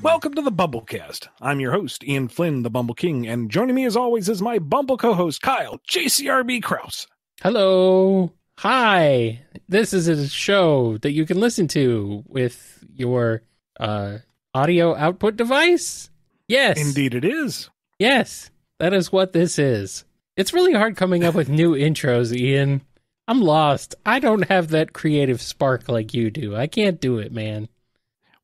Welcome to the BumbleKast. I'm your host, Ian Flynn, the Bumble King, and joining me as always is my Bumble co-host, Kyle, JCRB Krause. Hello. Hi. This is a show that you can listen to with your audio output device. Yes. Indeed it is. Yes, that is what this is. It's really hard coming up with new intros, Ian. I'm lost. I don't have that creative spark like you do. I can't do it, man.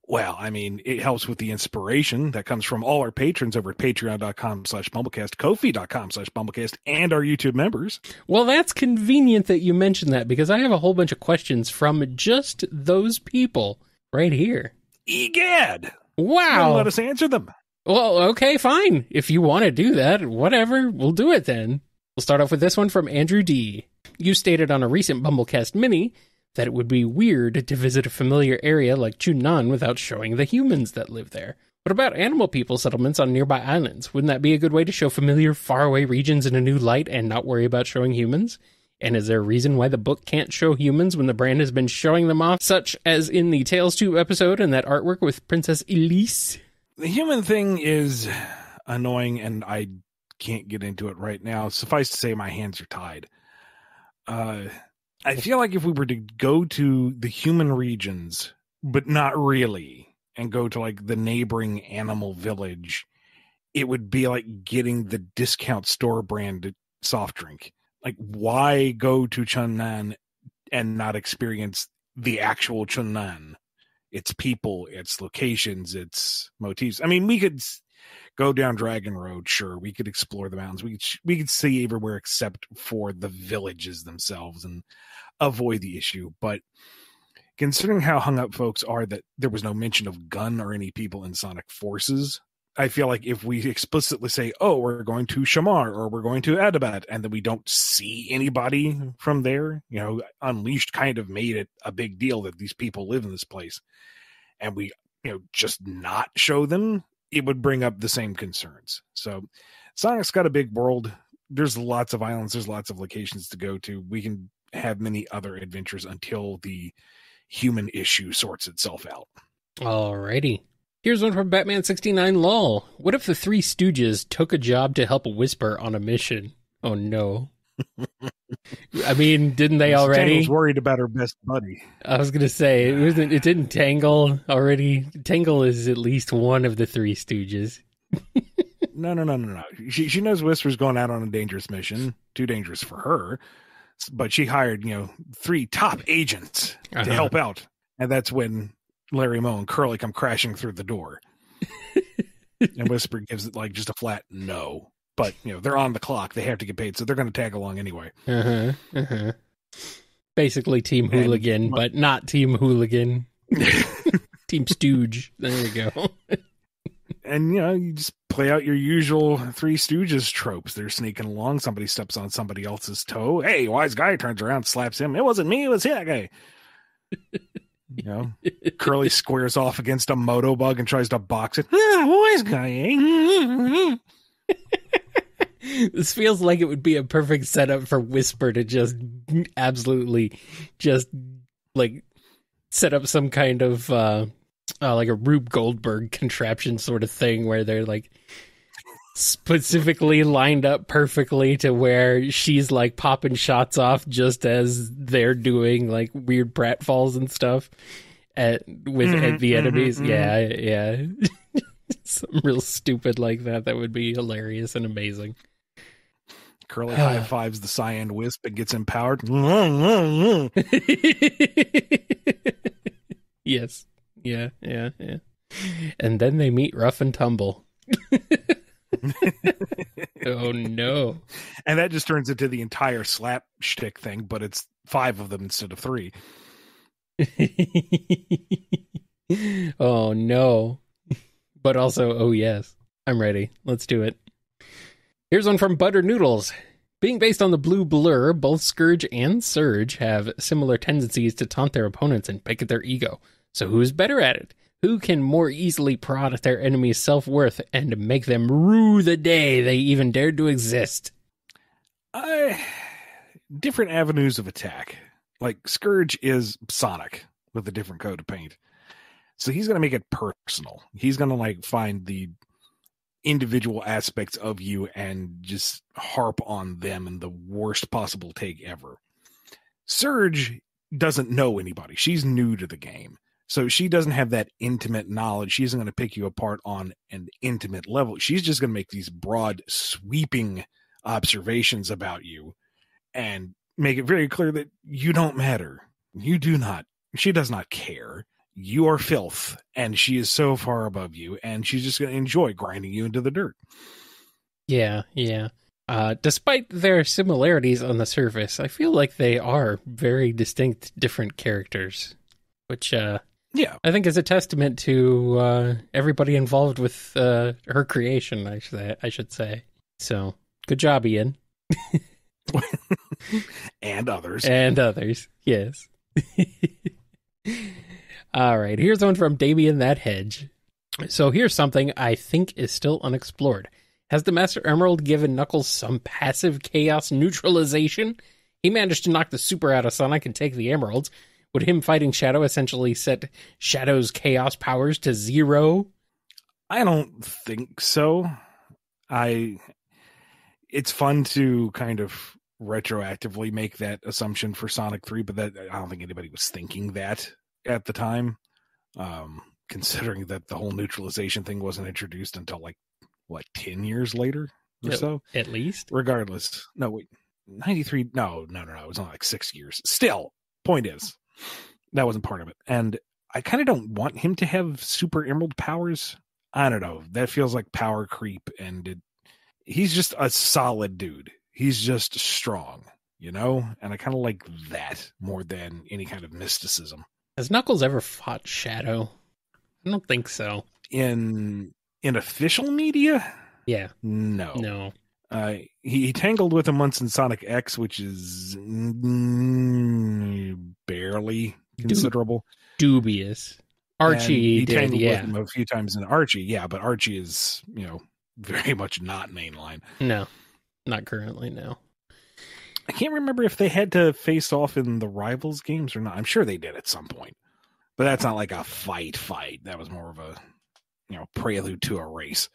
Well, I mean, it helps with the inspiration that comes from all our patrons over at patreon.com/BumbleKast, Ko-fi.com/BumbleKast, and our YouTube members. Well, that's convenient that you mentioned that because I have a whole bunch of questions from just those people right here. Egad! Wow. Let us answer them. Well, okay, fine. If you want to do that, whatever, we'll do it then. We'll start off with this one from Andrew D. You stated on a recent BumbleKast mini that it would be weird to visit a familiar area like Chunnan without showing the humans that live there. What about animal people settlements on nearby islands? Wouldn't that be a good way to show familiar, faraway regions in a new light and not worry about showing humans? And is there a reason why the book can't show humans when the brand has been showing them off, such as in the Tales 2 episode and that artwork with Princess Elise? The human thing is annoying, and I can't get into it right now. Suffice to say, my hands are tied. I feel like if we were to go to the human regions, but not really, and go to like the neighboring animal village, it would be like getting the discount store brand soft drink. Like, why go to Chunnan and not experience the actual Chunnan? Its people, its locations, its motifs. I mean, we could go down Dragon Road, sure. We could explore the mountains. We could see everywhere except for the villages themselves and avoid the issue. But considering how hung up folks are that there was no mention of Gun or any people in Sonic Forces, I feel like if we explicitly say, oh, we're going to Shamar or we're going to Adabat, and then we don't see anybody from there, you know, Unleashed kind of made it a big deal that these people live in this place, and we, you know, just not show them, it would bring up the same concerns. So Sonic's got a big world. There's lots of islands. There's lots of locations to go to. We can have many other adventures until the human issue sorts itself out. Alrighty. Here's one from Batman69 LOL. What if the Three Stooges took a job to help Whisper on a mission? Oh no. I mean, didn't they already? Tangle's worried about her best buddy. I was going to say, it didn't Tangle already. Tangle is at least one of the Three Stooges. No. She knows Whisper's going out on a dangerous mission. Too dangerous for her. But she hired, you know, 3 top agents to help out. And that's when Larry Moe and Curly come crashing through the door. And Whisper gives it like just a flat no. But, you know, they're on the clock. They have to get paid, so they're going to tag along anyway. Basically Team Hooligan, but not Team Hooligan. Team Stooge. There you go. And, you know, you just play out your usual Three Stooges tropes. They're sneaking along. Somebody steps on somebody else's toe. Hey, wise guy turns around, slaps him. It wasn't me. It was that guy. You know, Curly squares off against a moto bug and tries to box it. Wise guy, eh? This feels like it would be a perfect setup for Whisper to just absolutely just like set up some kind of like a Rube Goldberg contraption sort of thing where they're like specifically lined up perfectly to where she's like popping shots off just as they're doing like weird pratfalls and stuff at the enemies. Yeah. Something real stupid like that. That would be hilarious and amazing. Curly high fives the cyan wisp and gets empowered. Yes. Yeah. And then they meet Rough and Tumble. Oh no. And that just turns into the entire slap shtick thing, but it's 5 of them instead of 3. Oh no. But also, oh yes. I'm ready. Let's do it. Here's one from Butter Noodles. Being based on the blue blur, both Scourge and Surge have similar tendencies to taunt their opponents and pick at their ego. So who's better at it? Who can more easily prod at their enemy's self-worth and make them rue the day they even dared to exist? Different avenues of attack. Like, Scourge is Sonic with a different coat of paint. So he's going to make it personal. He's going to like find the individual aspects of you and just harp on them in the worst possible take ever. Surge doesn't know anybody. She's new to the game. So she doesn't have that intimate knowledge. She isn't going to pick you apart on an intimate level. She's just going to make these broad, sweeping observations about you and make it very clear that you don't matter. You do not. She does not care. You are filth, and she is so far above you, and she's just going to enjoy grinding you into the dirt. Yeah. Despite their similarities on the surface, I feel like they are very distinct, different characters, which I think is a testament to everybody involved with her creation, I should say. So, good job, Ian. And others. And others, yes. All right, here's one from Damien That Hedge. So here's something I think is still unexplored. Has the Master Emerald given Knuckles some passive chaos neutralization? He managed to knock the super out of Sonic and take the emeralds. Would him fighting Shadow essentially set Shadow's chaos powers to 0? I don't think so. It's fun to kind of retroactively make that assumption for Sonic 3, but I don't think anybody was thinking that at the time, considering that the whole neutralization thing wasn't introduced until 10 years later or so? At least? Regardless. No, wait. 93? No. It was only 6 years. Still, point is, that wasn't part of it. And I kind of don't want him to have super emerald powers. I don't know. That feels like power creep, and he's just a solid dude. He's just strong, And I kind of like that more than any kind of mysticism. Has Knuckles ever fought Shadow? I don't think so. In official media? Yeah. No. He tangled with him once in Sonic X, which is barely considerable. Dubious. Archie did, tangled yeah. with him a few times in Archie, yeah, but Archie is, very much not mainline. No, not currently, no. I can't remember if they had to face off in the Rivals games or not. I'm sure they did at some point. But that's not like a fight. That was more of a, prelude to a race.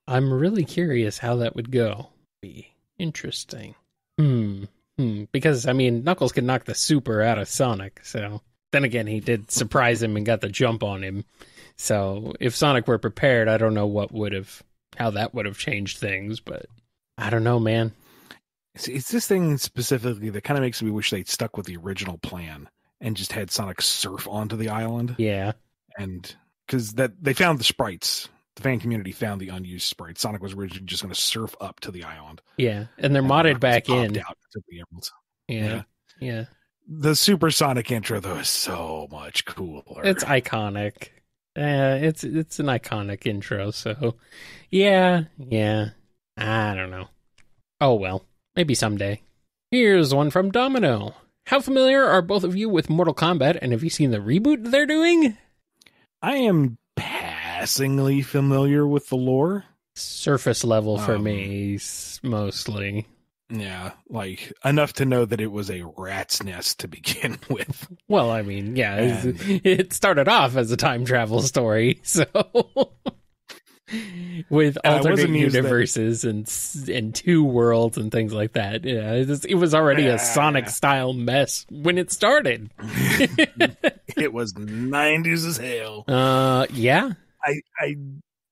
I'm really curious how that would go. Be interesting. Because, Knuckles can knock the super out of Sonic, so... Then again, he did surprise him and got the jump on him. So if Sonic were prepared, I don't know how that would have changed things, but I don't know, man. It's this thing specifically that kind of makes me wish they'd stuck with the original plan and just had Sonic surf onto the island. Yeah. And because they found the sprites. The fan community found the unused sprites. Sonic was originally just going to surf up to the island. Yeah. And they're modded back in. Out to the emeralds. Yeah. The Supersonic intro, though, is so much cooler. It's iconic. It's an iconic intro, so yeah. I don't know. Oh well, maybe someday. Here's one from Domino. How familiar are both of you with Mortal Kombat, and have you seen the reboot they're doing? I am passingly familiar with the lore. Surface level for me, mostly. Yeah, enough to know that it was a rat's nest to begin with. Well, it started off as a time travel story, so with alternate universes and two worlds and things like that. Yeah, it was already a Sonic style mess when it started. It was 90s as hell. Yeah.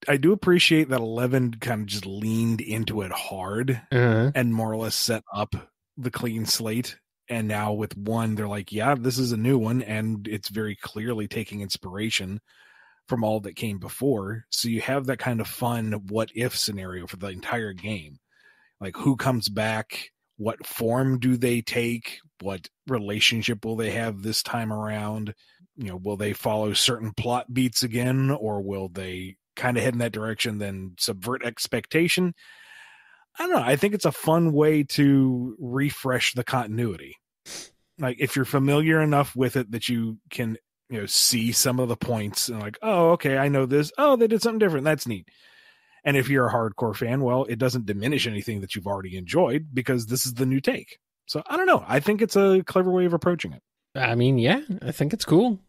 I do appreciate that 11 kind of just leaned into it hard and more or less set up the clean slate. And now with 1, they're like, yeah, this is a new one. And it's very clearly taking inspiration from all that came before. So you have that kind of fun what if scenario for the entire game. Like, who comes back? What form do they take? What relationship will they have this time around? Will they follow certain plot beats again? Or will they kind of head in that direction, then subvert expectation? I don't know. I think it's a fun way to refresh the continuity. Like, if you're familiar enough with it that you can, see some of the points and oh, okay, I know this. Oh, they did something different. That's neat. And if you're a hardcore fan, well, it doesn't diminish anything that you've already enjoyed because this is the new take. So I don't know. I think it's a clever way of approaching it. Yeah, I think it's cool.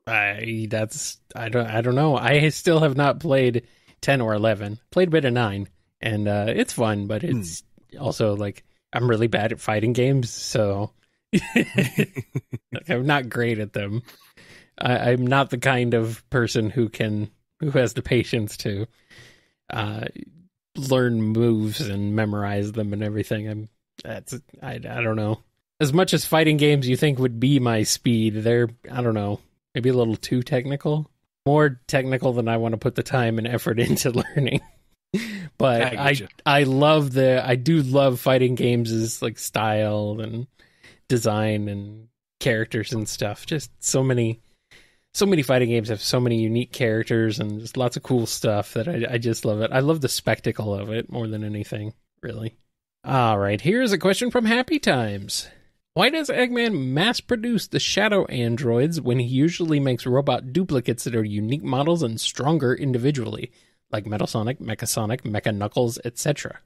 I don't know. I still have not played 10 or 11. Played a bit of 9, and it's fun, but it's also like I'm really bad at fighting games, so like, I'm not great at them. I'm not the kind of person who has the patience to learn moves and memorize them and everything. I don't know. As much as fighting games you think would be my speed, they're, I don't know, maybe a little too technical. More technical than I want to put the time and effort into learning. But I do love fighting games' like style and design and characters and stuff. Just so many fighting games have so many unique characters and just lots of cool stuff that I just love it. I love the spectacle of it more than anything, really. All right, here's a question from Happy Times. Why does Eggman mass-produce the shadow androids when he usually makes robot duplicates that are unique models and stronger individually, like Metal Sonic, Mecha Sonic, Mecha Knuckles, etc.?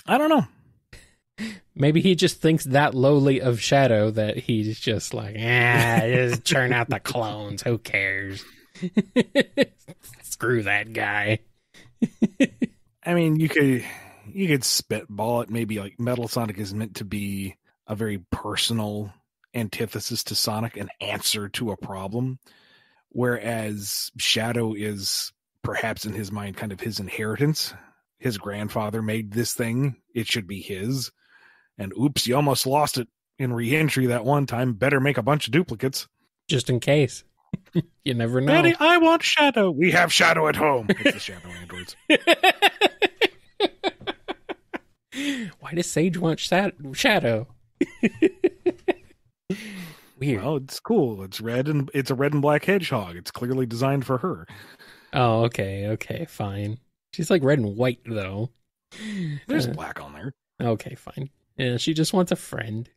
I don't know. Maybe he just thinks that lowly of Shadow that he's just like, just churn out the clones. Who cares? Screw that guy. I mean, you could spitball it. Maybe like Metal Sonic is meant to be a very personal antithesis to Sonic, an answer to a problem, whereas Shadow is perhaps in his mind kind of his inheritance. His grandfather made this thing. It should be his. And oops, you almost lost it in re-entry that one time. Better make a bunch of duplicates. Just in case. You never know. Daddy, I want Shadow. We have Shadow at home. It's the Shadow androids. Why does Sage want Shadow? Weird. Well, it's cool. It's red and it's a red and black hedgehog. It's clearly designed for her. Oh, okay, fine. She's like red and white though. There's black on there. Okay, fine. Yeah, she just wants a friend.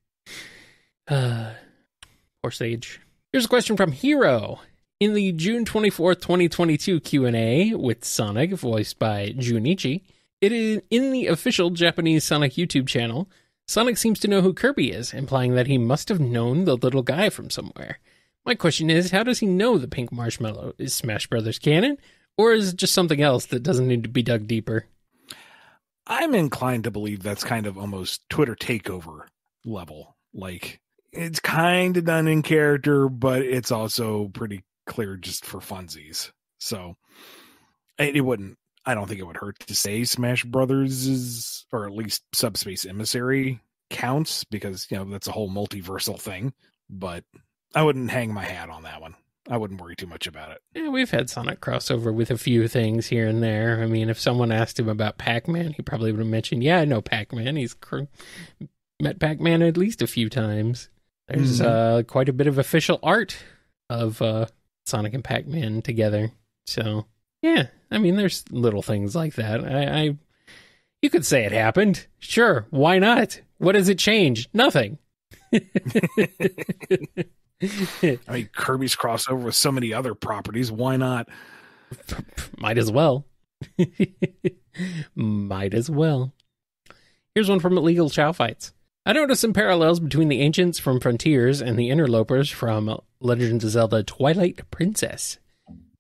Poor Sage. Here's a question from Hero. In the June 24th, 2022 Q&A with Sonic, voiced by Junichi, it is in the official Japanese Sonic YouTube channel. Sonic seems to know who Kirby is, implying that he must have known the little guy from somewhere. My question is, how does he know the pink marshmallow? Is Smash Brothers canon? Or is it just something else that doesn't need to be dug deeper? I'm inclined to believe that's kind of almost Twitter takeover level. Like, it's kind of done in character, but it's also pretty clear just for funsies. So, it wouldn't, I don't think it would hurt to say Smash Brothers is, or at least Subspace Emissary counts, because, you know, that's a whole multiversal thing. But I wouldn't hang my hat on that one. I wouldn't worry too much about it. Yeah, we've had Sonic crossover with a few things here and there. I mean, if someone asked him about Pac-Man, he probably would have mentioned, yeah, I know Pac-Man. He's met Pac-Man at least a few times. There's quite a bit of official art of Sonic and Pac-Man together. So, yeah, I mean, there's little things like that. You could say it happened. Sure, why not? What does it change? Nothing. I mean, Kirby's crossover with so many other properties. Why not? Might as well. Might as well. Here's one from Illegal Chow Fights. I noticed some parallels between the ancients from Frontiers and the interlopers from Legend of Zelda Twilight Princess.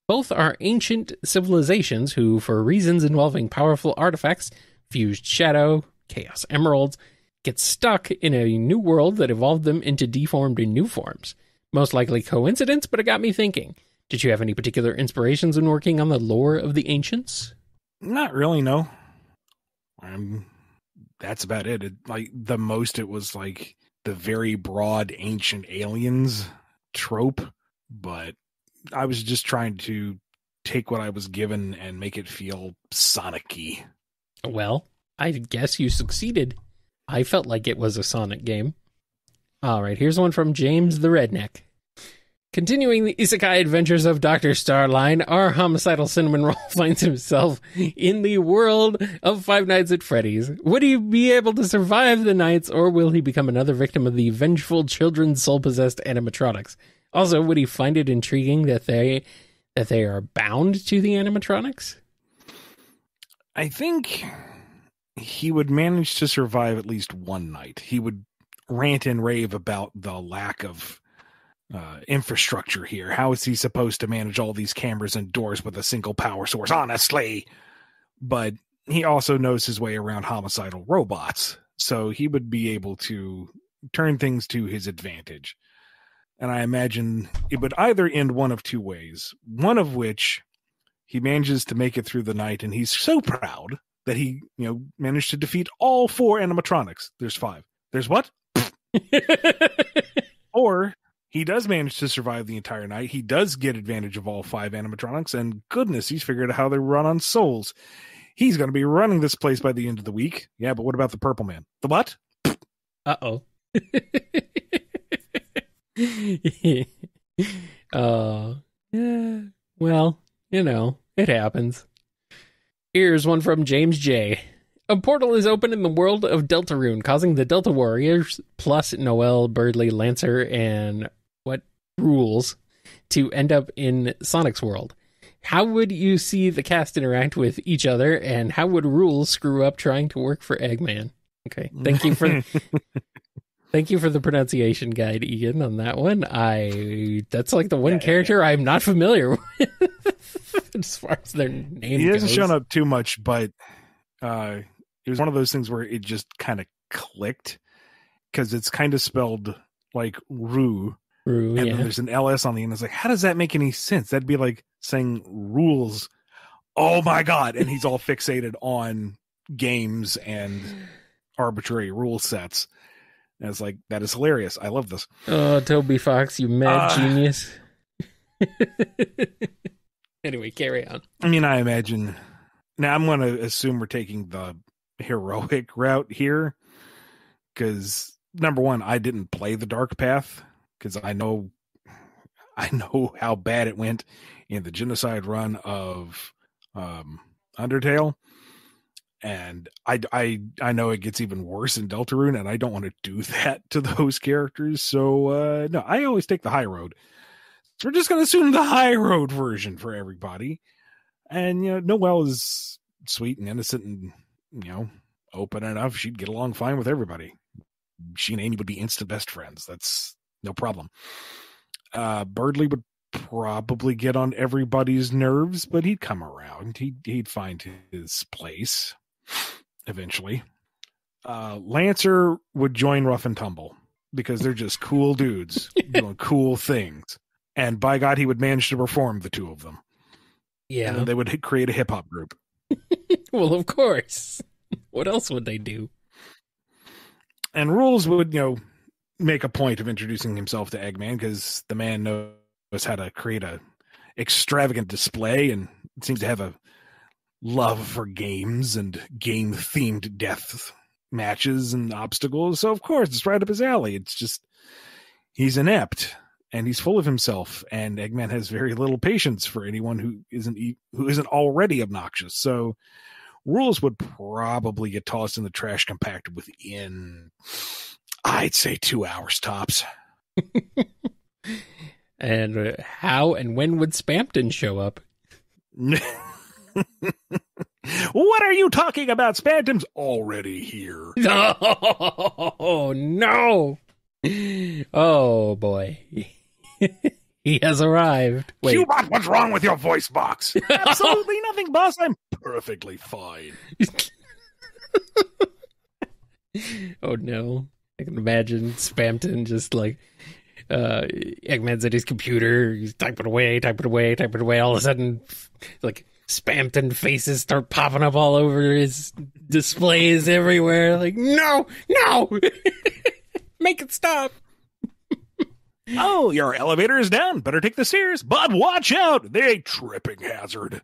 Both are ancient civilizations who, for reasons involving powerful artifacts, fused shadow, chaos emeralds, get stuck in a new world that evolved them into deformed new forms. Most likely coincidence, but it got me thinking. Did you have any particular inspirations in working on the lore of the ancients? Not really, no. That's about it. The most it was like the very broad ancient aliens trope, but I was just trying to take what I was given and make it feel Sonic-y. Well, I guess you succeeded. I felt like it was a Sonic game. All right, here's one from James the Redneck. Continuing the isekai adventures of Dr. Starline, our homicidal cinnamon roll finds himself in the world of Five Nights at Freddy's. Would he be able to survive the nights, or will he become another victim of the vengeful children's soul-possessed animatronics? Also, would he find it intriguing that they are bound to the animatronics? I think he would manage to survive at least one night. He would rant and rave about the lack of infrastructure here. How is he supposed to manage all these cameras and doors with a single power source? Honestly. But he also knows his way around homicidal robots. So he would be able to turn things to his advantage. And I imagine it would either end one of two ways. One of which he manages to make it through the night, and he's so proud that he, managed to defeat all 4 animatronics. There's 5. There's what? Or he does manage to survive the entire night. He does get advantage of all 5 animatronics, and goodness, he's figured out how they run on souls. He's going to be running this place by the end of the week. Yeah, but what about the Purple Man? The what? Uh-oh. Yeah, well, it happens. Here's one from James J. A portal is open in the world of Deltarune, causing the Delta Warriors, plus Noel, Birdly, Lancer, and Rules, to end up in Sonic's world. How would you see the cast interact with each other, and how would Rules screw up trying to work for Eggman? Okay, thank you for thank you for the pronunciation guide, Ian, on that one. That's like the one character I'm not familiar with as far as their name goes. He hasn't shown up too much, but it was one of those things where it just kind of clicked because it's kind of spelled like Rue. And then there's an LS on the end. It's like, how does that make any sense? That'd be like saying Rules. Oh my God. And he's all fixated on games and arbitrary rule sets. And it's like, that is hilarious. I love this. Oh, Toby Fox, you mad genius. Anyway, carry on. I mean, I imagine. Now, I'm going to assume we're taking the heroic route here. Because, number one, I didn't play the Dark Path. Because I know how bad it went in the genocide run of Undertale. And I know it gets even worse in Deltarune, and I don't want to do that to those characters. So, no, I always take the high road. So we're just going to assume the high road version for everybody. And, Noelle is sweet and innocent and, open enough. She'd get along fine with everybody. She and Amy would be instant best friends. That's no problem. Birdly would probably get on everybody's nerves, but he'd come around. He'd find his place eventually. Lancer would join Rough and Tumble because they're just cool dudes doing cool things. And by God, he would manage to perform the two of them. Yeah. And then they would create a hip hop group. Well, of course. What else would they do? And Rules would, make a point of introducing himself to Eggman because the man knows how to create a extravagant display and seems to have a love for games and game themed death matches and obstacles. So of course it's right up his alley. It's just he's inept and he's full of himself, and Eggman has very little patience for anyone who isn't already obnoxious. So Rules would probably get tossed in the trash compactor within, I'd say, 2 hours tops. And how and when would Spampton show up? What are you talking about? Spampton's already here. Oh, no. Oh, boy. He has arrived. Wait. Cubot, what's wrong with your voice box? Absolutely nothing, boss. I'm perfectly fine. Oh, no. I can imagine Spampton just like Eggman's at his computer. He's typing away. All of a sudden, like, Spampton faces start popping up all over his displays everywhere. Like, no! Make it stop! Oh, your elevator is down. Better take the stairs. But watch out! They're a tripping hazard.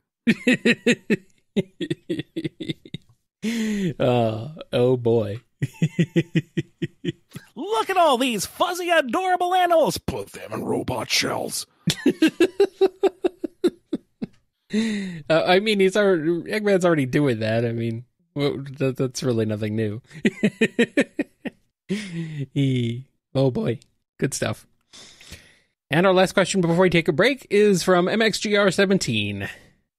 Oh, boy. Look at all these fuzzy, adorable animals. Put them in robot shells. I mean, Eggman's already doing that. I mean, that's really nothing new. Oh boy, good stuff. And our last question before we take a break is from MXGR17.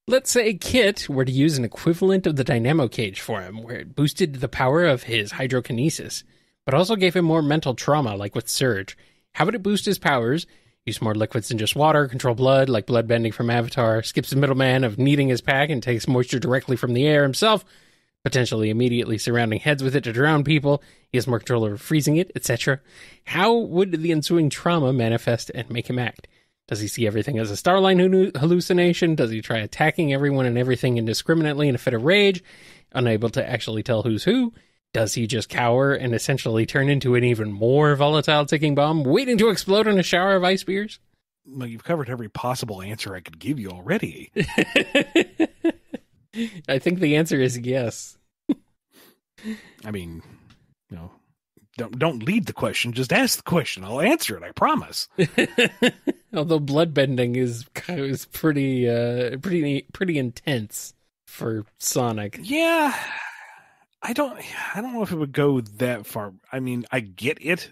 Let's say Kit were to use an equivalent of the Dynamo Cage for him, where it boosted the power of his hydrokinesis, but also gave him more mental trauma, like with Surge. How would it boost his powers, use more liquids than just water, control blood, like bloodbending from Avatar, skips the middleman of kneading his pack and takes moisture directly from the air himself, potentially immediately surrounding heads with it to drown people. He has more control over freezing it, etc. How would the ensuing trauma manifest and make him act? Does he see everything as a Starline hallucination? Does he try attacking everyone and everything indiscriminately in a fit of rage, unable to actually tell who's who? Does he just cower and essentially turn into an even more volatile ticking bomb, waiting to explode in a shower of ice beers? Well, you've covered every possible answer I could give you already. I think the answer is yes. I mean, don't lead the question. Just ask the question. I'll answer it. I promise. Although bloodbending is pretty intense for Sonic. Yeah. I don't know if it would go that far. I mean, I get it.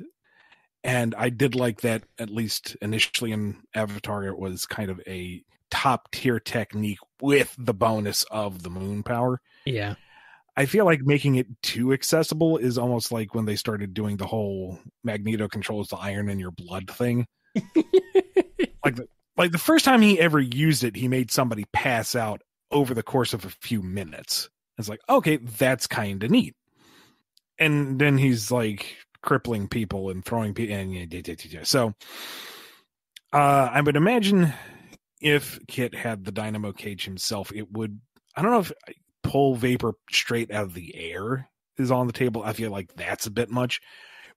And I did like that, at least initially in Avatar, it was kind of a top tier technique with the bonus of the moon power. Yeah. I feel like making it too accessible is almost like when they started doing the whole Magneto controls the iron in your blood thing. like the first time he ever used it, he made somebody pass out over the course of a few minutes. It's like, okay, that's kind of neat. And then he's like crippling people and throwing people. So I would imagine if Kit had the dynamo cage himself, it would, I don't know if pull vapor straight out of the air is on the table. I feel like that's a bit much,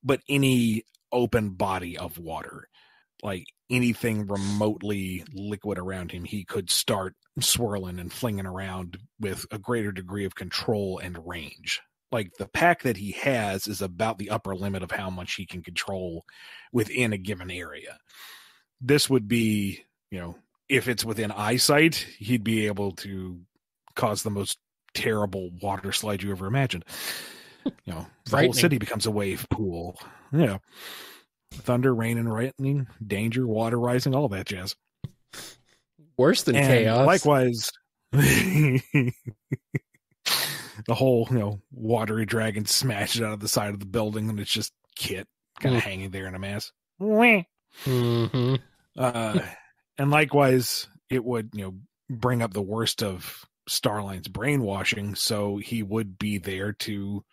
but any open body of water, like anything remotely liquid around him, he could start swirling and flinging around with a greater degree of control and range. Like the pack that he has is about the upper limit of how much he can control within a given area. This would be, if it's within eyesight, he'd be able to cause the most terrible water slide you ever imagined. The whole city becomes a wave pool. Yeah. Thunder, rain, and lightning, danger, water rising, all that jazz. Worse than chaos. Likewise, the whole, watery dragon smashes out of the side of the building, and it's just Kit kind of hanging there in a mass. Mm-hmm. And likewise, it would, bring up the worst of Starline's brainwashing, so he would be there to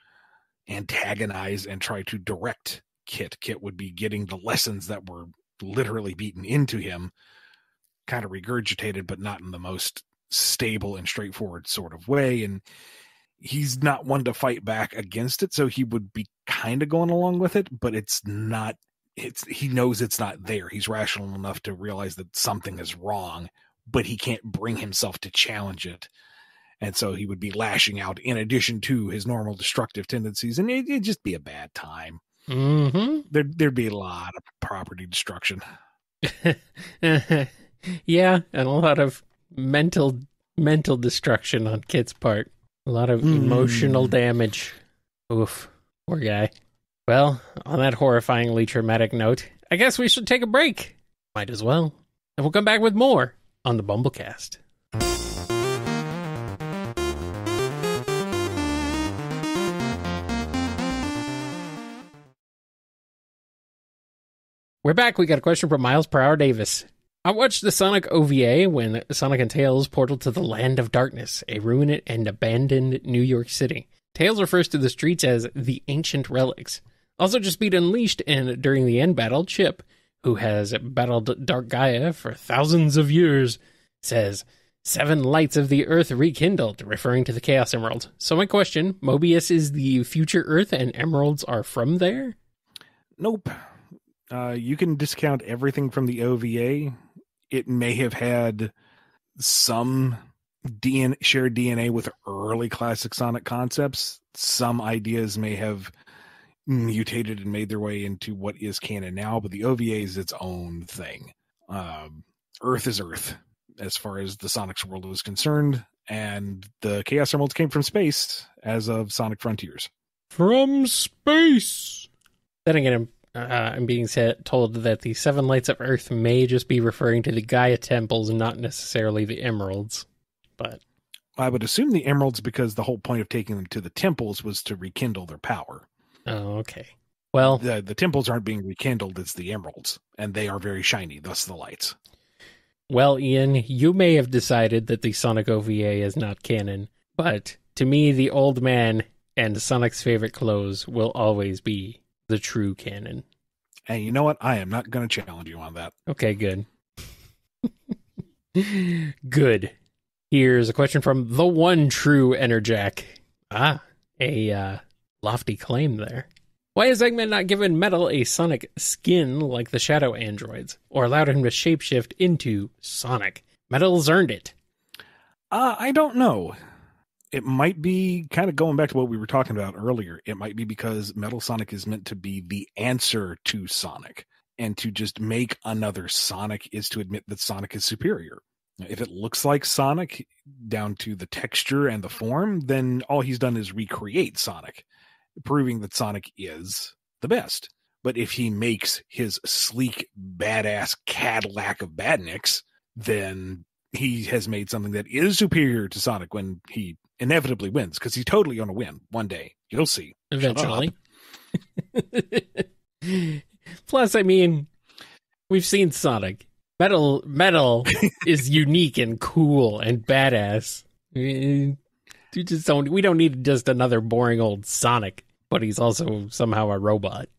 antagonize and try to direct Kit. Kit would be getting the lessons that were literally beaten into him, kind of regurgitated, but not in the most stable and straightforward sort of way. And he's not one to fight back against it, so he would be kind of going along with it, but he knows it's not there. He's rational enough to realize that something is wrong, but he can't bring himself to challenge it. And so he would be lashing out in addition to his normal destructive tendencies, and it'd just be a bad time. Mm-hmm. There'd be a lot of property destruction. Yeah, and a lot of mental destruction on Kit's part. A lot of emotional damage. Oof, poor guy. Well, on that horrifyingly traumatic note, I guess we should take a break. Might as well. And we'll come back with more on the BumbleKast. We're back. We got a question from Miles Per Hour Davis. I watched the Sonic OVA when Sonic and Tails portaled to the Land of Darkness, a ruined and abandoned New York City. Tails refers to the streets as the Ancient Relics. Also just beat Unleashed, and during the end battle, Chip, who has battled Dark Gaia for thousands of years, says, 7 lights of the Earth rekindled, referring to the Chaos Emerald. So my question, Mobius is the future Earth and emeralds are from there? Nope. You can discount everything from the OVA. It may have had some shared DNA with early classic Sonic concepts. Some ideas may have mutated and made their way into what is canon now, but the OVA is its own thing. Earth is Earth, as far as the Sonic's world was concerned, and the Chaos Emeralds came from space as of Sonic Frontiers. From space! Then again, I'm being told that the 7 lights of Earth may just be referring to the Gaia temples and not necessarily the emeralds. But I would assume the emeralds, because the whole point of taking them to the temples was to rekindle their power. Oh, okay. Well, the temples aren't being rekindled, it's the emeralds, and they are very shiny, thus the lights. Well, Ian, you may have decided that the Sonic OVA is not canon, but to me, the old man and Sonic's favorite clothes will always be the true canon. And you know what? I am not going to challenge you on that. Okay, good. Good. Here's a question from the one true Enerjack. A lofty claim there. Why is Eggman not given Metal a Sonic skin like the Shadow androids, or allowed him to shapeshift into Sonic? Metal's earned it. I don't know. It might be kind of going back to what we were talking about earlier. It might be because Metal Sonic is meant to be the answer to Sonic, and to just make another Sonic is to admit that Sonic is superior. If it looks like Sonic down to the texture and the form, then all he's done is recreate Sonic, proving that Sonic is the best. But if he makes his sleek, badass Cadillac of badniks, then he has made something that is superior to Sonic when he inevitably wins, because he's totally going to win one day. You'll see. Eventually. Plus, I mean, we've seen Sonic. Metal is unique and cool and badass. We don't need just another boring old Sonic, but he's also somehow a robot.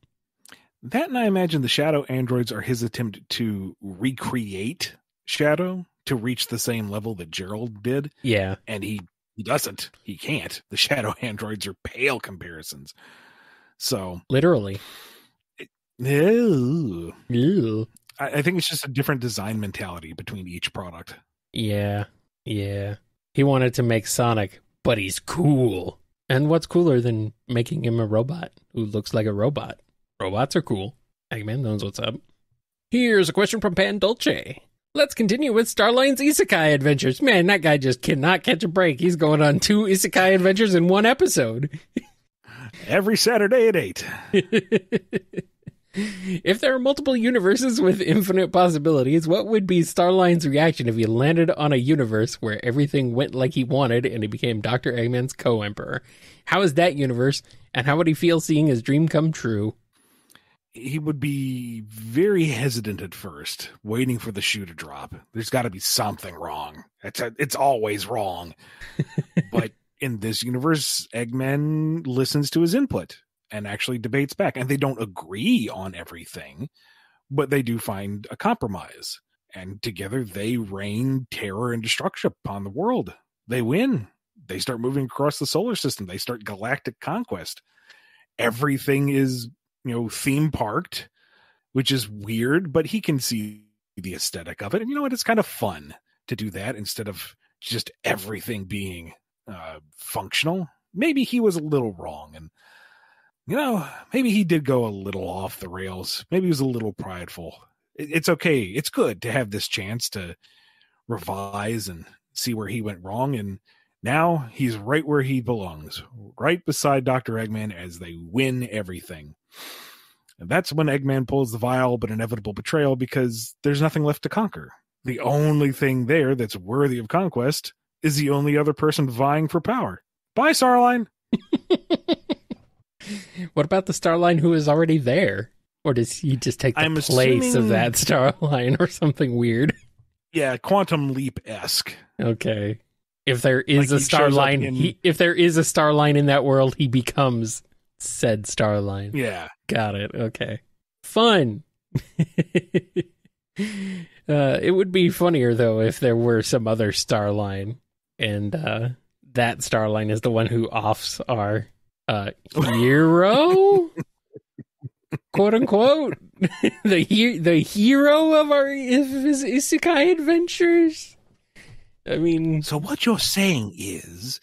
That, and I imagine the Shadow androids are his attempt to recreate Shadow to reach the same level that Gerald did. Yeah. And he doesn't. He can't. The Shadow androids are pale comparisons. So literally. Ew. Ew. I think it's just a different design mentality between each product. Yeah. He wanted to make Sonic, but he's cool. And what's cooler than making him a robot who looks like a robot? Robots are cool. Eggman knows what's up. Here's a question from Pan Dolce. Let's continue with Starline's isekai adventures. Man, that guy just cannot catch a break. He's going on 2 isekai adventures in one episode. Every Saturday at 8. If there are multiple universes with infinite possibilities, what would be Starline's reaction if he landed on a universe where everything went like he wanted and he became Dr. Eggman's co-emperor? How is that universe, and how would he feel seeing his dream come true? He would be very hesitant at first, waiting for the shoe to drop. There's got to be something wrong. It's always wrong. But in this universe, Eggman listens to his input and actually debates back. And they don't agree on everything, but they do find a compromise. And together they rain terror and destruction upon the world. They win. They start moving across the solar system. They start galactic conquest. Everything is, theme parked, which is weird, but he can see the aesthetic of it. And you know what? It's kind of fun to do that instead of just everything being functional. Maybe he was a little wrong, and maybe he did go a little off the rails. Maybe he was a little prideful. It's okay. It's good to have this chance to revise and see where he went wrong. And now he's right where he belongs, right beside Dr. Eggman as they win everything. And that's when Eggman pulls the vile but inevitable betrayal, because there's nothing left to conquer. The only thing there that's worthy of conquest is the only other person vying for power. Bye, Starline. What about the Starline who is already there? Or does he just take the place of that Starline or something weird? Yeah, Quantum Leap-esque. Okay. If there is a Starline, if there is a Starline in that world, he becomes said Starline. Yeah. Got it. Okay. Fun. It would be funnier, though, if there were some other Starline, and that Starline is the one who offs our hero? Quote unquote. the hero of his isekai adventures? I mean... So what you're saying is,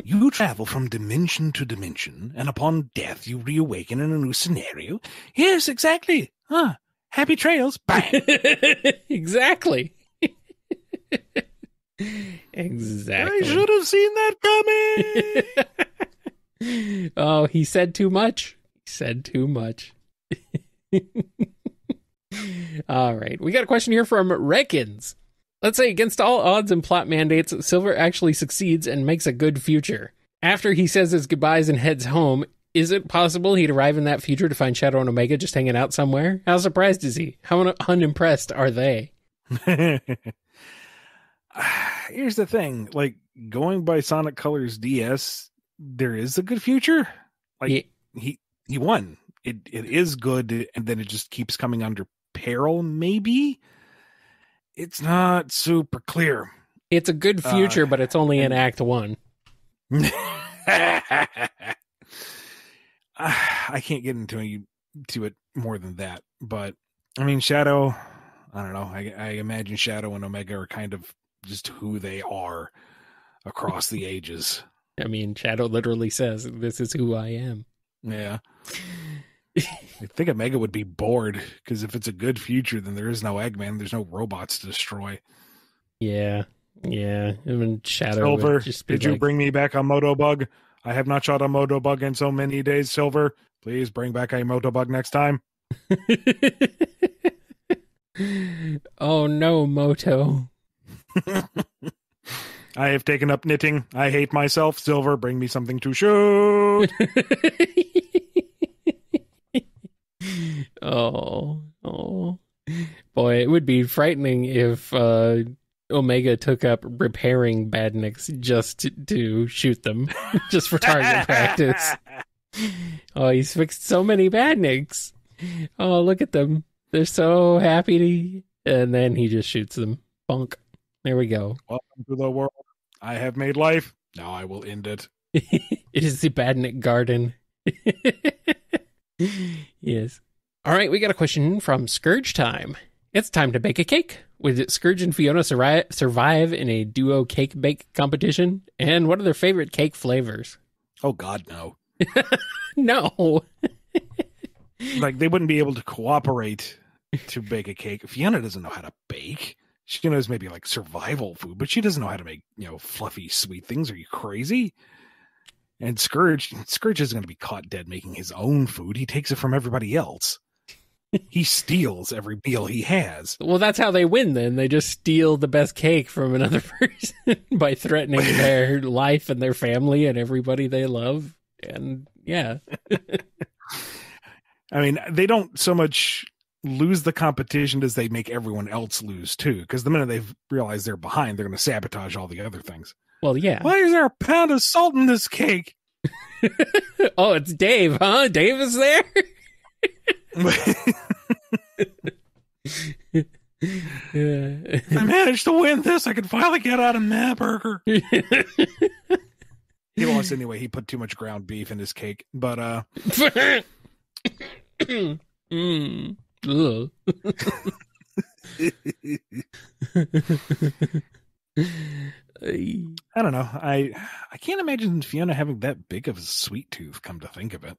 you travel from dimension to dimension, and upon death you reawaken in a new scenario? Yes, exactly. Happy trails. Bang. Exactly. Exactly. I should have seen that coming. Oh, he said too much. All right. We got a question here from Reckons. Let's say against all odds and plot mandates, Silver actually succeeds and makes a good future. After he says his goodbyes and heads home, Is it possible he'd arrive in that future to find Shadow and Omega just hanging out somewhere? How surprised is he? How unimpressed are they? Here's the thing, like, going by Sonic Colors DS, there is a good future. Like, he won. It is good, and then it just keeps coming under peril, maybe? It's not super clear. It's a good future, but it's only in Act 1. I can't get into it more than that, but I mean, Shadow, I don't know. I imagine Shadow and Omega are kind of just who they are across the ages. I mean, Shadow literally says, "This is who I am." Yeah. I think Omega would be bored, because if it's a good future, then there is no Eggman. There's no robots to destroy. Yeah. I mean, Shadow Silver, would just be did you bring me back a Motobug? I have not shot a Motobug in so many days, Silver. Please bring back a Motobug next time. Oh no, Moto. I have taken up knitting. I hate myself. Silver, bring me something to shoot. Oh. Boy, it would be frightening if Omega took up repairing badniks just to shoot them, just for target practice. Oh, he's fixed so many badniks. Oh, look at them. They're so happy. And then he just shoots them. Bonk. There we go. Welcome to the world. I have made life. Now I will end it. It is the badnik garden. Yes. All right, we got a question from Scourge Time. It's time to bake a cake. Would Scourge and Fiona survive in a duo cake bake competition? And what are their favorite cake flavors? Oh, God, no. No. Like, they wouldn't be able to cooperate to bake a cake. Fiona doesn't know how to bake. She knows maybe like survival food, but she doesn't know how to make, fluffy, sweet things. Are you crazy? And Scourge isn't going to be caught dead making his own food. He takes it from everybody else. He steals every meal he has. Well, that's how they win then. They just steal the best cake from another person by threatening their life and their family and everybody they love. And yeah. I mean, they don't so much lose the competition as they make everyone else lose too. Because the minute they've realized they're behind, they're going to sabotage all the other things. Well, yeah. Why is there a pound of salt in this cake? Oh, it's Dave, huh? Dave is there? I managed to win this. I can finally get out of that burger. He lost anyway. He put too much ground beef in his cake. But Ugh. I don't know. I can't imagine Fiona having that big of a sweet tooth, come to think of it.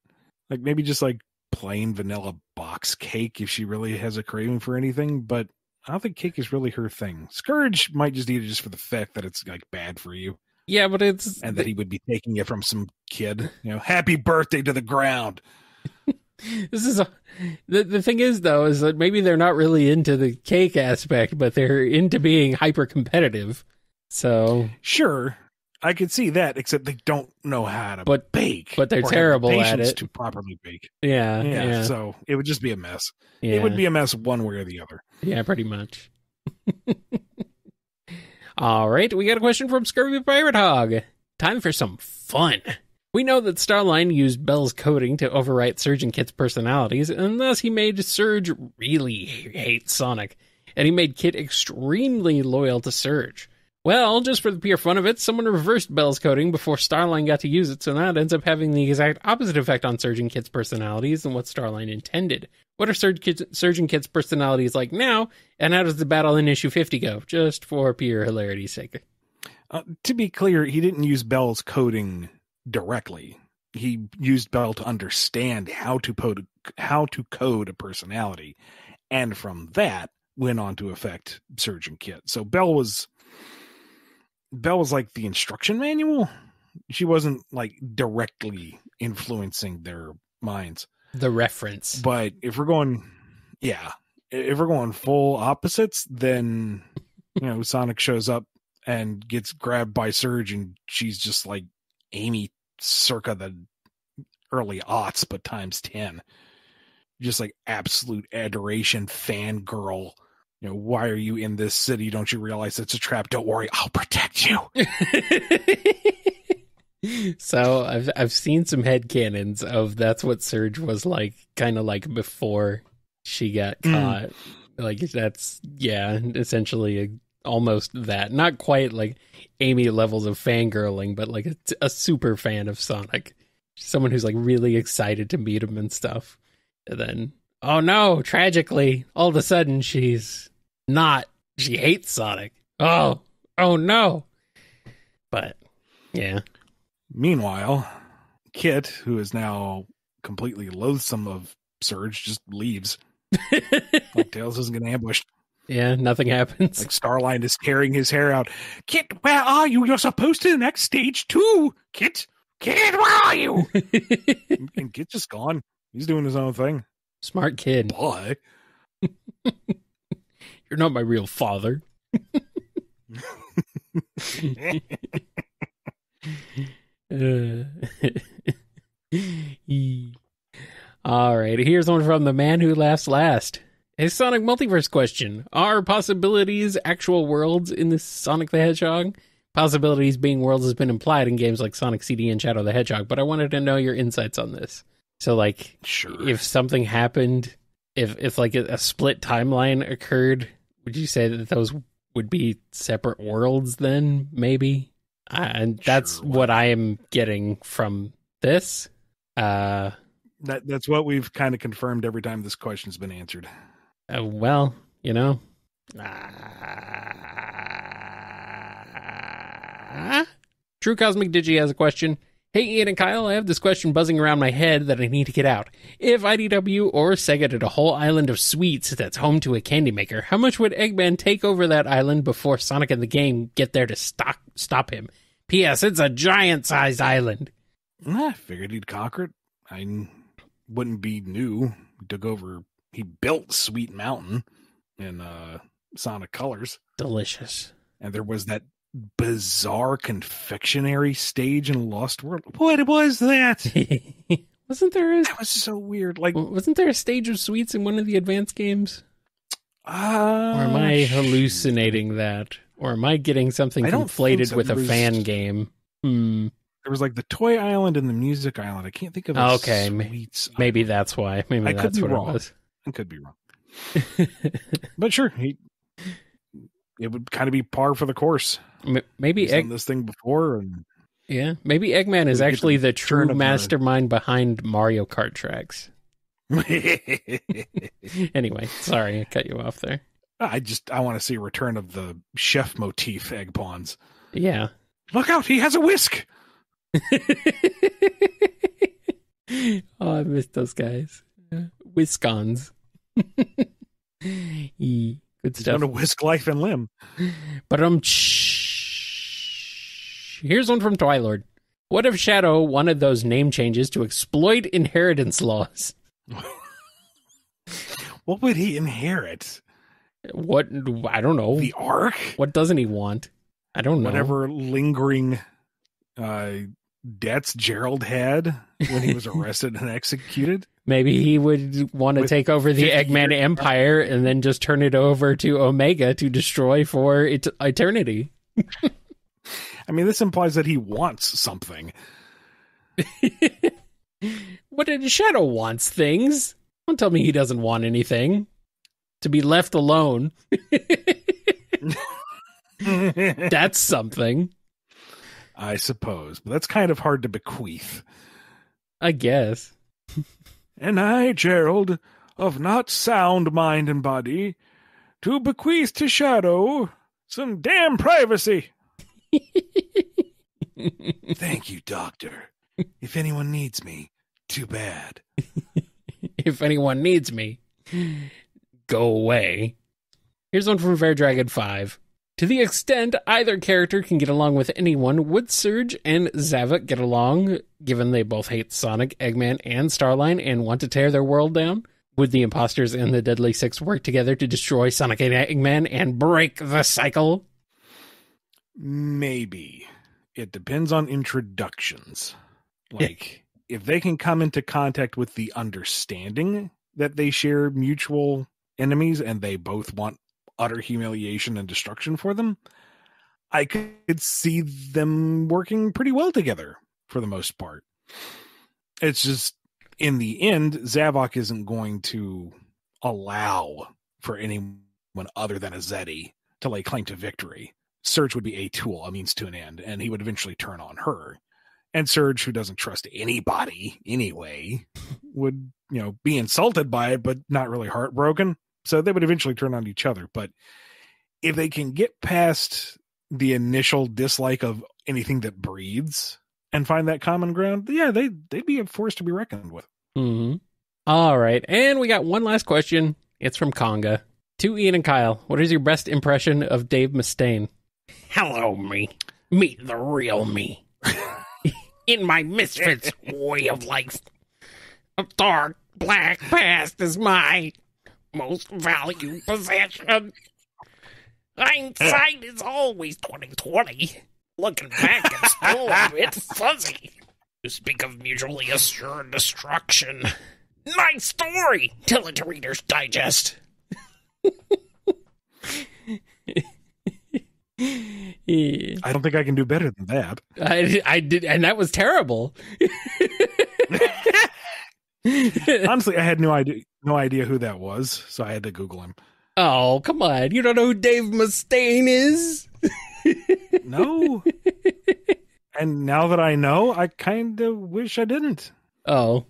Like, maybe just like plain vanilla box cake if she really has a craving for anything, but I don't think cake is really her thing. Scourge might just eat it just for the fact that it's like bad for you. Yeah, but it's... And that he would be taking it from some kid. Happy birthday to the ground. This is the thing is, though, is that maybe they're not really into the cake aspect, but they're into being hyper competitive. So sure, I could see that, except they don't know how to bake. But they're terrible at it to properly bake. Yeah. So it would just be a mess. Yeah. It would be a mess one way or the other. Yeah, pretty much. All right, we got a question from Scurvy Pirate Hog. Time for some fun. We know that Starline used Bell's coding to overwrite Surge and Kit's personalities, and thus he made Surge really hate Sonic, and he made Kit extremely loyal to Surge. Well, just for the pure fun of it, someone reversed Bell's coding before Starline got to use it, so now it ends up having the exact opposite effect on Surge and Kit's personalities than what Starline intended. What are Surge and Kit's personalities like now, and how does the battle in issue 50 go? Just for pure hilarity's sake. To be clear, he didn't use Bell's coding directly. He used Bell to understand how to code a personality, and from that went on to affect Surge and Kit. So Bell was like the instruction manual. She wasn't like directly influencing their minds. The reference. But if we're going full opposites, then Sonic shows up and gets grabbed by Surge, and she's just like Amy circa the early aughts, but times 10. Just like absolute adoration, fangirl. You know, why are you in this city? Don't you realize it's a trap? Don't worry, I'll protect you. So I've seen some headcanons of that's what Surge was like, kind of like before she got caught. Like that's, yeah, essentially almost that. Not quite like Amy levels of fangirling, but like a super fan of Sonic. Someone who's like really excited to meet him and stuff. And then, oh no, tragically, all of a sudden she's not. She hates Sonic. Oh no. But, yeah. Meanwhile, Kit, who is now completely loathsome of Surge, just leaves. Like Tails isn't getting ambushed. Yeah, nothing happens. Like Starline is tearing his hair out. Kit, where are you? You're supposed to the next stage too. Kit, where are you? And Kit's just gone. He's doing his own thing. Smart kid. Boy. You're not my real father. All right, here's one from the man who laughs last. A Sonic multiverse question. Are possibilities actual worlds in this Sonic the Hedgehog? Possibilities being worlds has been implied in games like Sonic CD and Shadow the Hedgehog, but I wanted to know your insights on this. So, like, sure. If something happened, if like a split timeline occurred, would you say that those would be separate worlds then, maybe? And that's what I am getting from this. That's what we've kind of confirmed every time this question's been answered. Well, you know. True Cosmic Digi has a question. Hey, Ian and Kyle, I have this question buzzing around my head that I need to get out. If IDW or Sega did a whole island of sweets that's home to a candy maker, how much would Eggman take over that island before Sonic and the game get there to stop him? P.S. It's a giant-sized island. I figured he'd conquer it. I wouldn't be new. He took over. He built Sweet Mountain in Sonic Colors. Delicious. And there was that bizarre confectionery stage in Lost World. What was that? Wasn't there that was so weird. Like, wasn't there a stage of sweets in one of the advanced games? Or am I hallucinating that? Or am I getting something conflated with a fan game? There was like the Toy Island and the Music Island. I can't think of the sweets. Maybe that's why. Maybe that's what wrong. It was. I could be wrong. But sure, it would kind of be par for the course. Maybe He's done this thing before, and maybe Eggman is actually the true mastermind behind Mario Kart tracks. Anyway, sorry I cut you off there. I want to see a return of the chef motif egg pawns. Yeah. Look out, he has a whisk. Oh, I missed those guys. Whiskons. Good stuff. Going to whisk life and limb. But here's one from Twilord. What if Shadow wanted those name changes to exploit inheritance laws? What would he inherit? What? I don't know. The Ark? What doesn't he want? I don't know. Whatever lingering debts Gerald had when he was arrested and executed. Maybe he would want to take over the Eggman Empire and then just turn it over to Omega to destroy for eternity. I mean, this implies that he wants something. What did Shadow wants things? Don't tell me he doesn't want anything. To be left alone. That's something. I suppose. But that's kind of hard to bequeath. I guess. And I, Gerald, of not sound mind and body, to bequeath to Shadow some damn privacy. Thank you, Doctor. If anyone needs me, too bad. If anyone needs me, go away. Here's one from Fair Dragon 5. To the extent either character can get along with anyone, would Surge and Zavok get along, given they both hate Sonic, Eggman, and Starline and want to tear their world down? Would the Imposters and the Deadly Six work together to destroy Sonic and Eggman and break the cycle? Maybe. It depends on introductions. Like, if they can come into contact with the understanding that they share mutual enemies and they both want utter humiliation and destruction for them, I could see them working pretty well together for the most part. It's just, in the end, Zavok isn't going to allow for anyone other than a Zeddy to lay claim to victory. Surge would be a tool, a means to an end, and he would eventually turn on her. And Surge, who doesn't trust anybody anyway, would, be insulted by it, but not really heartbroken. So they would eventually turn on each other. But if they can get past the initial dislike of anything that breathes and find that common ground, yeah, they'd be a force to be reckoned with. Mm-hmm. All right. And we got one last question. It's from Conga. To Ian and Kyle, what is your best impression of Dave Mustaine? Hello, me. Meet the real me. In my misfits way of life. A dark black past is my most valued possession. Hindsight is always 20/20. Looking back, it's still a bit fuzzy. You speak of mutually assured destruction. Nice story. Tell it to Reader's Digest. I don't think I can do better than that. I did, and that was terrible. Honestly, I had no idea who that was, so I had to Google him. Oh, come on. You don't know who Dave Mustaine is? No. And now that I know, I kind of wish I didn't. Oh.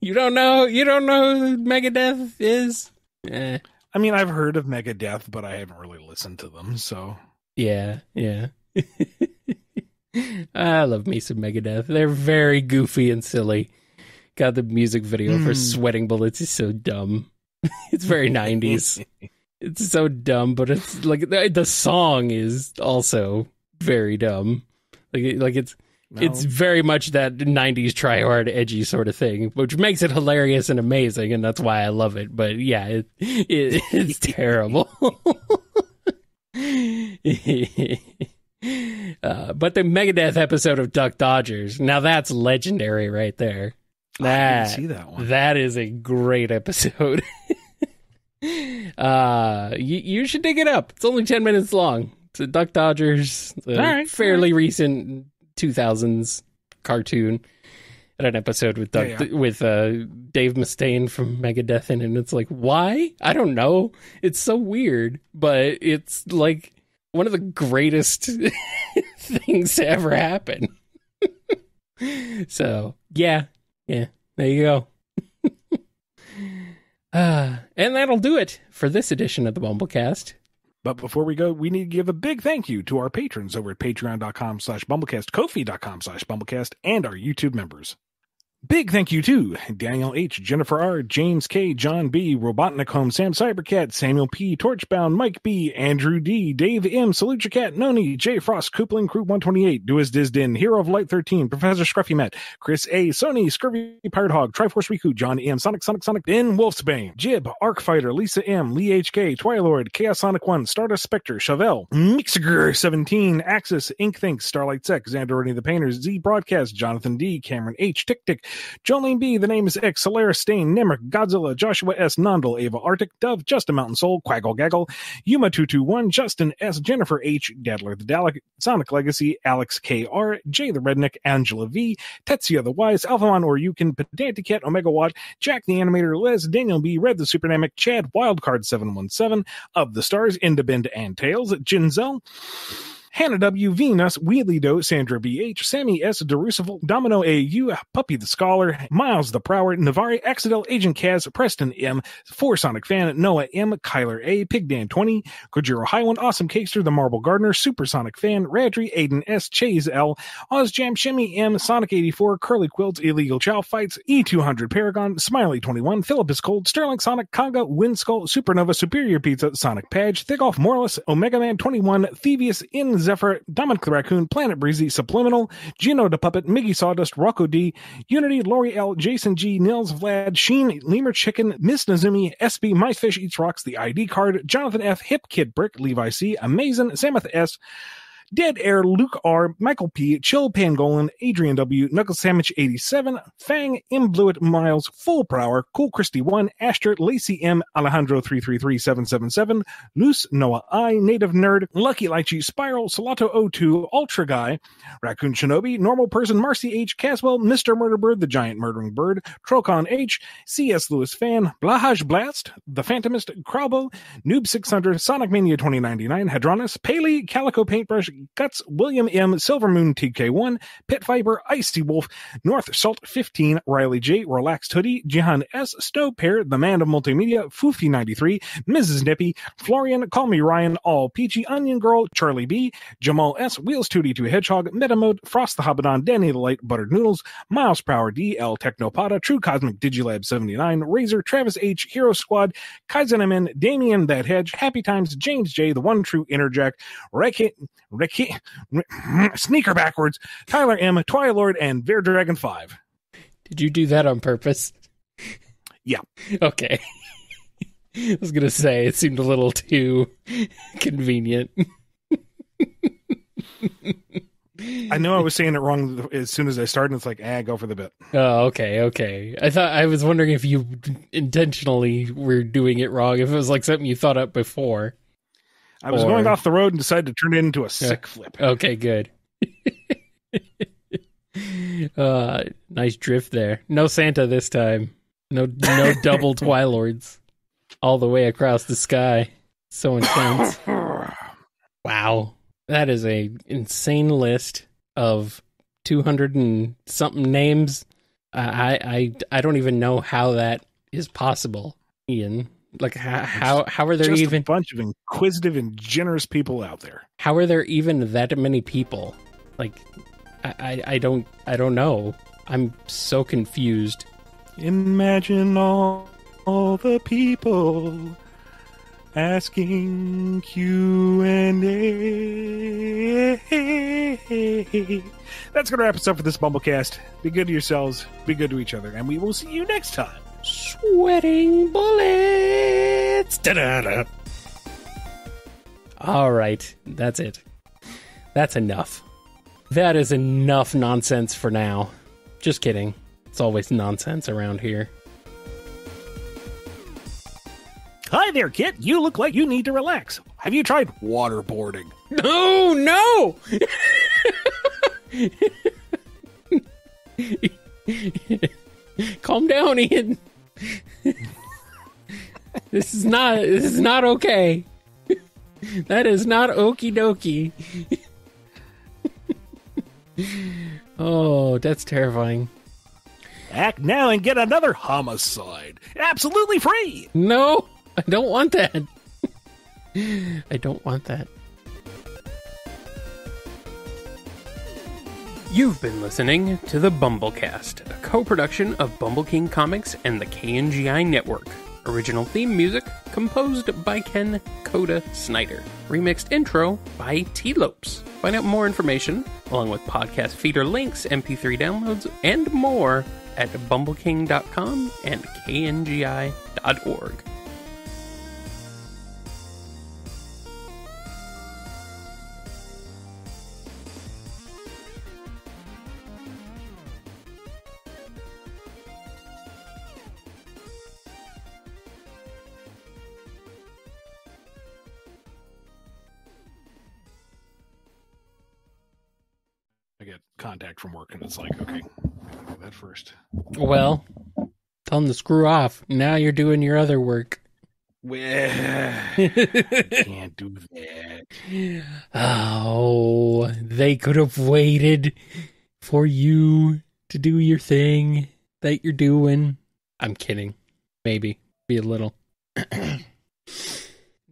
You don't know who Megadeth is? Eh. I mean, I've heard of Megadeth, but I haven't really listened to them, so. Yeah. I love me some Megadeth. They're very goofy and silly. God, the music video for Sweating Bullets is so dumb. It's very 90s. It's so dumb, but it's like the song is also very dumb. It's very much that 90s try-hard, edgy sort of thing, which makes it hilarious and amazing, and that's why I love it. But yeah, it's terrible. But the Megadeth episode of Duck Dodgers, now that's legendary right there. I didn't see that one. That is a great episode. You should dig it up. It's only 10 minutes long. It's a Duck Dodgers, fairly recent 2000s cartoon, and an episode with with Dave Mustaine from Megadeth in it. And it's like, why? I don't know. It's so weird, but it's like one of the greatest things to ever happen. So yeah, there you go. And that'll do it for this edition of the BumbleKast. But before we go, we need to give a big thank you to our patrons over at patreon.com/BumbleKast, Ko-fi.com/BumbleKast, and our YouTube members. Big thank you to Daniel H., Jennifer R., James K., John B., Robotnik Home, Sam Cybercat, Samuel P., Torchbound, Mike B., Andrew D., Dave M., Salute Your Cat, Noni, J. Frost, Coupling Crew 128, Duas Dizdin, Hero of Light 13, Professor Scruffy Matt, Chris A., Sony, Scurvy Pirate Hog, Triforce Riku, John M., Sonic, Ben Wolfsbane, Jib, Arc Fighter, Lisa M., Lee H.K., Twilord, Chaos Sonic 1, Stardust Spectre, Chevelle, Mixer 17, Axis, Inkthink, Starlight Sec, Xander Ernie the Painter, Z Broadcast, Jonathan D., Cameron H., Tick Tick, Jolene B., The Name is X, Solaris Stain, Nemric, Godzilla, Joshua S., Nondal, Ava Arctic, Dove, Justin Mountain Soul, Quaggle Gaggle, Yuma221, Justin S., Jennifer H., Daddler the Dalek, Sonic Legacy, Alex K.R., Jay the Redneck, Angela V., Tetsuya the Wise, Alphamon or Yukin, Pedanticat, Omega Watt, Jack the Animator, Les, Daniel B., Red the Superdynamic, Chad, Wildcard 717, Of the Stars, Indabend and Tails, Jinzel, Hannah W., Venus, Wheelie Doe, Sandra B.H., Sammy S., DeRussell, Domino A.U., Puppy the Scholar, Miles the Prower, Navari, Accidel, Agent Kaz, Preston M., Four Sonic Fan, Noah M., Kyler A., Pigdan 20, Gojiro Highland, Awesome Caster, The Marble Gardener, Supersonic Fan, Radry, Aiden S., Chase L., Ozjam, Shimmy M., Sonic 84, Curly Quilts, Illegal Chow Fights, E200 Paragon, Smiley 21, Philip is Cold, Sterling Sonic, Conga, Windskull, Supernova, Superior Pizza, Sonic Padge, Thickoff Morris, Omega Man 21, Thievius, In Zephyr, Dominic the Raccoon, Planet Breezy, Subliminal, Gino the Puppet, Miggy Sawdust, Rocco D, Unity, Lori L, Jason G, Nils Vlad, Sheen, Lemur Chicken, Miss Nazumi, SB, My Fish Eats Rocks, The ID Card, Jonathan F, Hip Kid Brick, Levi C, Amazing, Samoth S, Dead Air, Luke R, Michael P, Chill Pangolin, Adrian W, Knuckle Sandwich 87, Fang, M Blewett, Miles, Full Prower, Cool Christy 1, Asher, Lacey M, Alejandro 333777, Loose, Noah I, Native Nerd, Lucky Lychee, Spiral, Salato 02, Ultra Guy, Raccoon Shinobi, Normal Person, Marcy H, Caswell, Mr. Murderbird, The Giant Murdering Bird, Trocon H, C.S. Lewis Fan, Blahaj Blast, The Phantomist, Crowbo, Noob 600, Sonic Mania 2099, Hadronis, Paley, Calico Paintbrush, Guts, William M, Silver Moon TK1, Pit Viper, Icy Wolf, North Salt 15, Riley J, Relaxed Hoodie, Jihan S, Snow Pear, The Man of Multimedia, Foofy 93, Mrs. Nippy, Florian, Call Me Ryan, All Peachy, Onion Girl, Charlie B, Jamal S, Wheels 2D2 Hedgehog, Metamode, Frost the Hobbidon, Danny the Light, Buttered Noodles, Miles Prower D, L Technopada, True Cosmic Digilab 79, Razor, Travis H, Hero Squad, Kaizen MN, Damien That Hedge, Happy Times, James J, The One True Interjack, Ricky, Sneaker Backwards, Tyler M, Twilord, and Bear Dragon 5. Did you do that on purpose? Yeah. Okay. I was going to say, it seemed a little too convenient. I know I was saying it wrong as soon as I started. It's like, go for the bit. Oh, okay. I was wondering if you intentionally were doing it wrong, if it was like something you thought up before. I was going off the road and decided to turn it into a sick flip. Okay, good. Nice drift there. No Santa this time. No double Twilords all the way across the sky. So intense. Wow. That is a insane list of 200 and something names. I don't even know how that is possible, Ian. Like how are there just even a bunch of inquisitive and generous people out there? How are there even that many people? Like I don't know. I'm so confused. Imagine all the people asking Q&A. That's going to wrap us up for this BumbleKast. Be good to yourselves, be good to each other, and we will see you next time. Sweating bullets! Da-da-da. All right, that's it. That's enough. That is enough nonsense for now. Just kidding. It's always nonsense around here. Hi there, Kit. You look like you need to relax. Have you tried waterboarding? No! Calm down, Ian. This is not okay. That is not okie dokie. Oh, that's terrifying. Act now and get another homicide. Absolutely free. No, I don't want that. I don't want that. You've been listening to the BumbleKast, a co-production of Bumble King Comics and the KNGI Network. Original theme music composed by Ken Coda Snyder. Remixed intro by T-Lopes. Find out more information, along with podcast feeder links, MP3 downloads, and more at bumbleking.com and kngi.org. I get contact from work, and it's like, okay, I gotta do that first. Well, tell them to screw off. Now you're doing your other work. Well, can't do that. Oh, they could have waited for you to do your thing that you're doing. I'm kidding. Maybe. Be a little.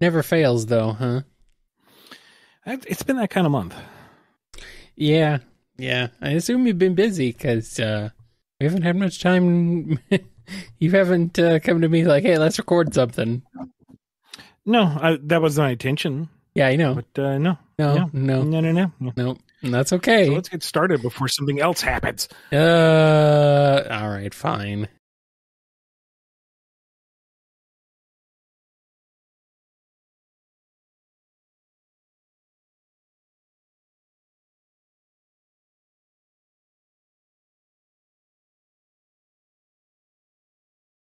Never fails, though, huh? It's been that kind of month. Yeah. I assume you've been busy, because we haven't had much time. You haven't come to me like, hey, let's record something. No, that was my intention. Yeah, I know. But no. No, that's okay. So let's get started before something else happens. All right, fine.